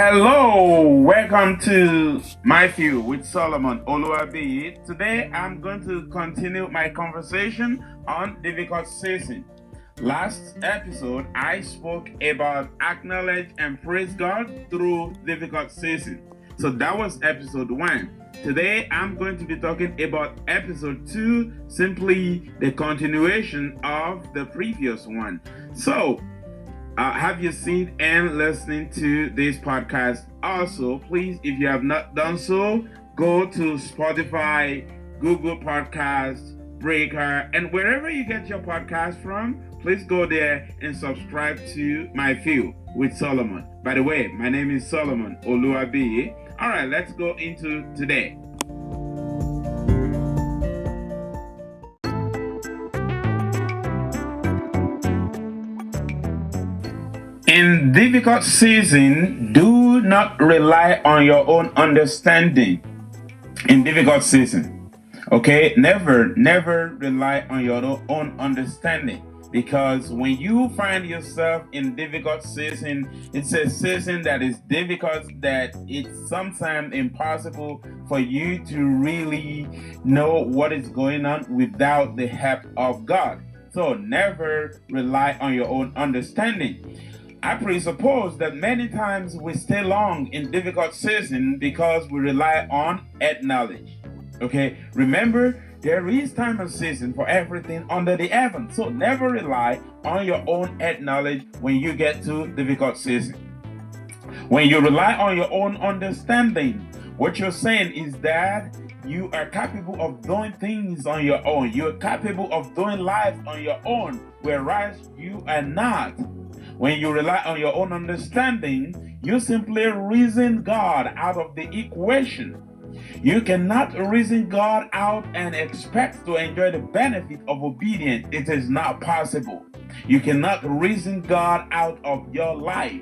Hello, welcome to My View with Solomon Oluwabi. Today I'm going to continue my conversation on difficult season. Last episode I spoke about acknowledge and praise God through difficult season. So that was episode 1. Today I'm going to be talking about episode 2, simply the continuation of the previous one. So have you seen and listening to this podcast? Also, please, if you have not done so, go to Spotify, Google Podcasts, Breaker, and wherever you get your podcast from, please go there and subscribe to My View with Solomon. By the way, my name is Solomon Oluwabi. All right, let's go into today. In difficult season, do not rely on your own understanding. In difficult season, okay, never rely on your own understanding, because when you find yourself in difficult season, it's a season that is difficult, that it's sometimes impossible for you to really know what is going on without the help of God. So never rely on your own understanding. I presuppose that many times we stay long in difficult season because we rely on head knowledge. Okay, remember, there is time and season for everything under the heaven. So never rely on your own head knowledge when you get to difficult season. When you rely on your own understanding, what you're saying is that you are capable of doing things on your own. You're capable of doing life on your own, whereas you are not. When you rely on your own understanding, you simply reason God out of the equation. You cannot reason God out and expect to enjoy the benefit of obedience. It is not possible. You cannot reason God out of your life.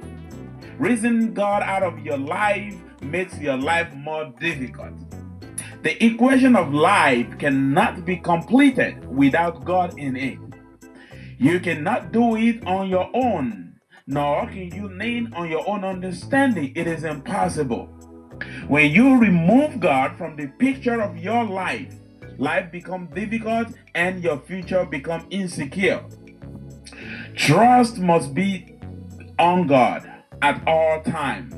Reasoning God out of your life makes your life more difficult. The equation of life cannot be completed without God in it. You cannot do it on your own, nor can you lean on your own understanding. It is impossible. When you remove God from the picture of your life, life becomes difficult and your future becomes insecure. Trust must be on God at all times.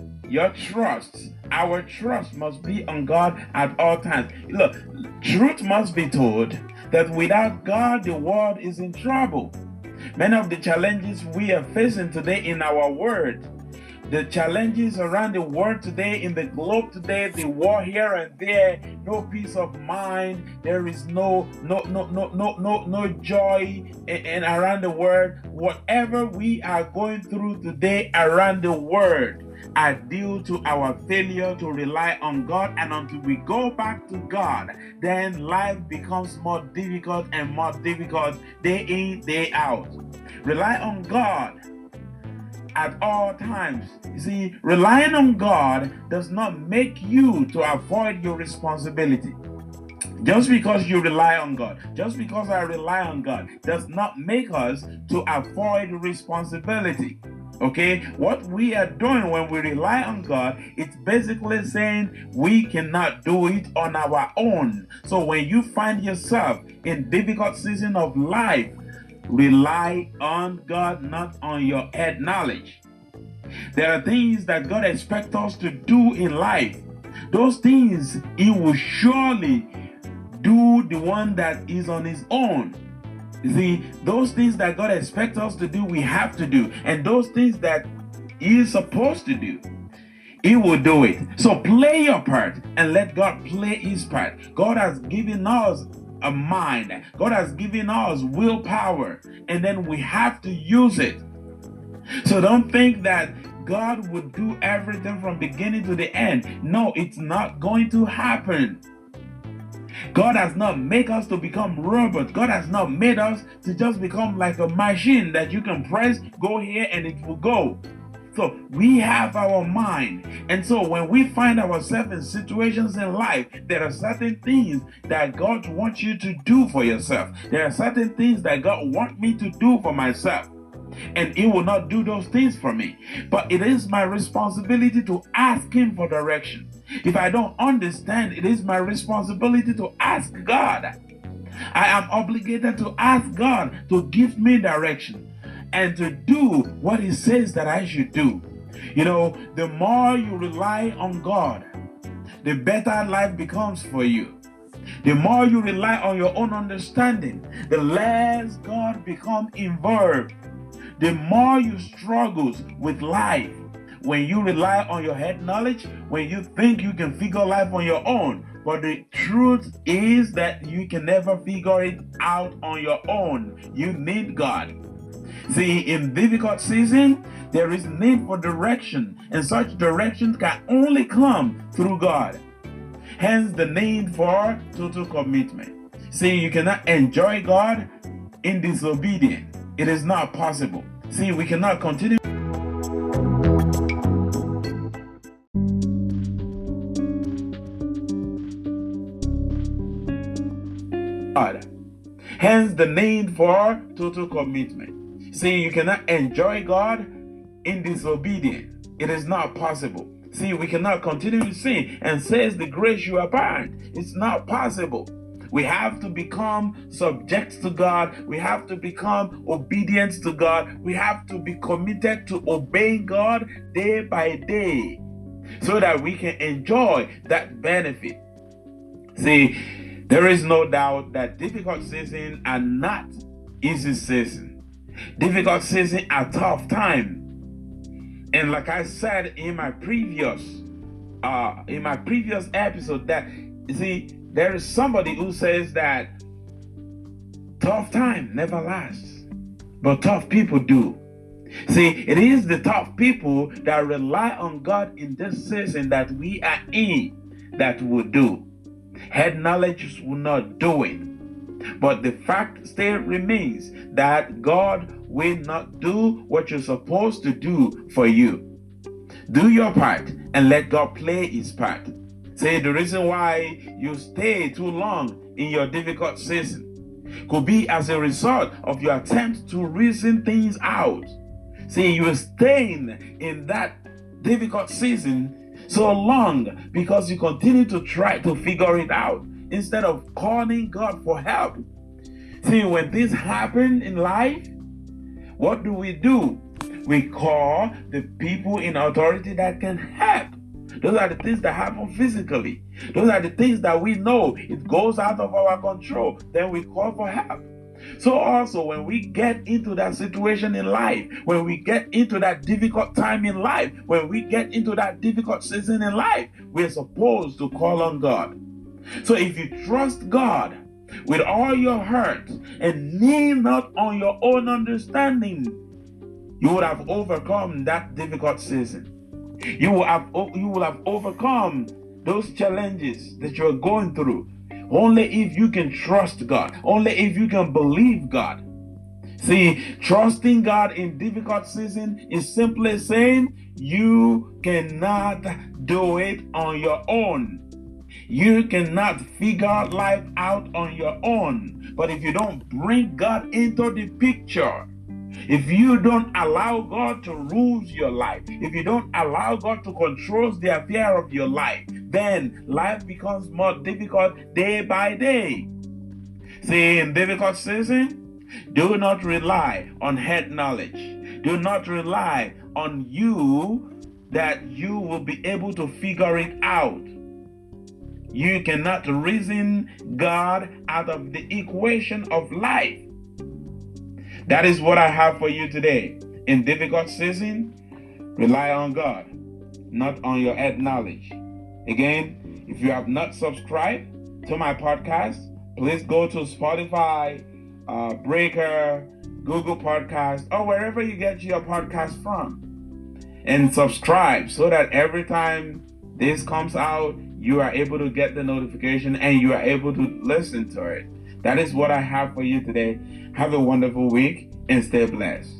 Our trust must be on God at all times. Look, truth must be told that without God, the world is in trouble. Many of the challenges we are facing today in our world, the challenges around the world today, in the globe today, the war here and there, no peace of mind, there is no joy and around the world. Whatever we are going through today around the world are due to our failure to rely on God, and until we go back to God, then life becomes more difficult and more difficult day in, day out. Rely on God at all times. You see, relying on God does not make you to avoid your responsibility. Just because you rely on God, just because I rely on God, does not make us to avoid responsibility. Okay, what we are doing when we rely on God, it's basically saying we cannot do it on our own. So when you find yourself in difficult season of life, rely on God, not on your head knowledge. There are things that God expects us to do in life. Those things He will surely do the one that is on His own. You see, those things that God expects us to do, we have to do. And those things that He is supposed to do, He will do it. So play your part and let God play His part. God has given us a mind. God has given us willpower, and then we have to use it. So don't think that God would do everything from beginning to the end. No, it's not going to happen. God has not made us to become robots. God has not made us to just become like a machine that you can press, go here, and it will go. So we have our mind. And so when we find ourselves in situations in life, there are certain things that God wants you to do for yourself. There are certain things that God wants me to do for myself. and He will not do those things for me. But it is my responsibility to ask Him for direction. If I don't understand, it is my responsibility to ask God. I am obligated to ask God to give me direction and to do what He says that I should do. You know, the more you rely on God, the better life becomes for you. The more you rely on your own understanding, the less God becomes involved. The more you struggle with life. When you rely on your head knowledge, when you think you can figure life on your own, but the truth is that you can never figure it out on your own. You need God. See, in difficult season, there is need for direction, and such direction can only come through God. Hence the need for total commitment. See, you cannot enjoy God in disobedience. It is not possible. See, we cannot continue God. Hence the need for total commitment. See, you cannot enjoy God in disobedience. It is not possible. See, we cannot continue to sin and says the grace you abide. It's not possible. We have to become subject to God. We have to become obedient to God. We have to be committed to obeying God day by day so that we can enjoy that benefit. See, there is no doubt that difficult seasons are not easy seasons. Difficult seasons are tough time. And like I said in my previous episode, that you see, there is somebody who says that tough time never lasts, but tough people do. See, it is the tough people that rely on God in this season that we are in that will do. Head knowledge will not do it. But the fact still remains that God will not do what you're supposed to do for you. Do your part and let God play His part. Say the reason why you stay too long in your difficult season could be as a result of your attempt to reason things out. See, you're staying in that difficult season so long because you continue to try to figure it out instead of calling God for help. See, when this happens in life, what do? We call the people in authority that can help. Those are the things that happen physically. Those are the things that we know it goes out of our control. Then we call for help. So also when we get into that situation in life, when we get into that difficult time in life, when we get into that difficult season in life, we're supposed to call on God. So if you trust God with all your heart and lean not on your own understanding, you would have overcome that difficult season. You will have overcome those challenges that you're going through. Only if you can trust God. Only if you can believe God. See, trusting God in difficult season is simply saying you cannot do it on your own. You cannot figure life out on your own. But if you don't bring God into the picture, if you don't allow God to rule your life, if you don't allow God to control the affair of your life, then life becomes more difficult day by day. See, in difficult season, do not rely on head knowledge. Do not rely on you that you will be able to figure it out. You cannot reason God out of the equation of life. That is what I have for you today. In difficult season, rely on God, not on your head knowledge. Again, if you have not subscribed to my podcast, please go to Spotify, Breaker, Google Podcast, or wherever you get your podcast from, and subscribe so that every time this comes out, you are able to get the notification and you are able to listen to it. That is what I have for you today. Have a wonderful week and stay blessed.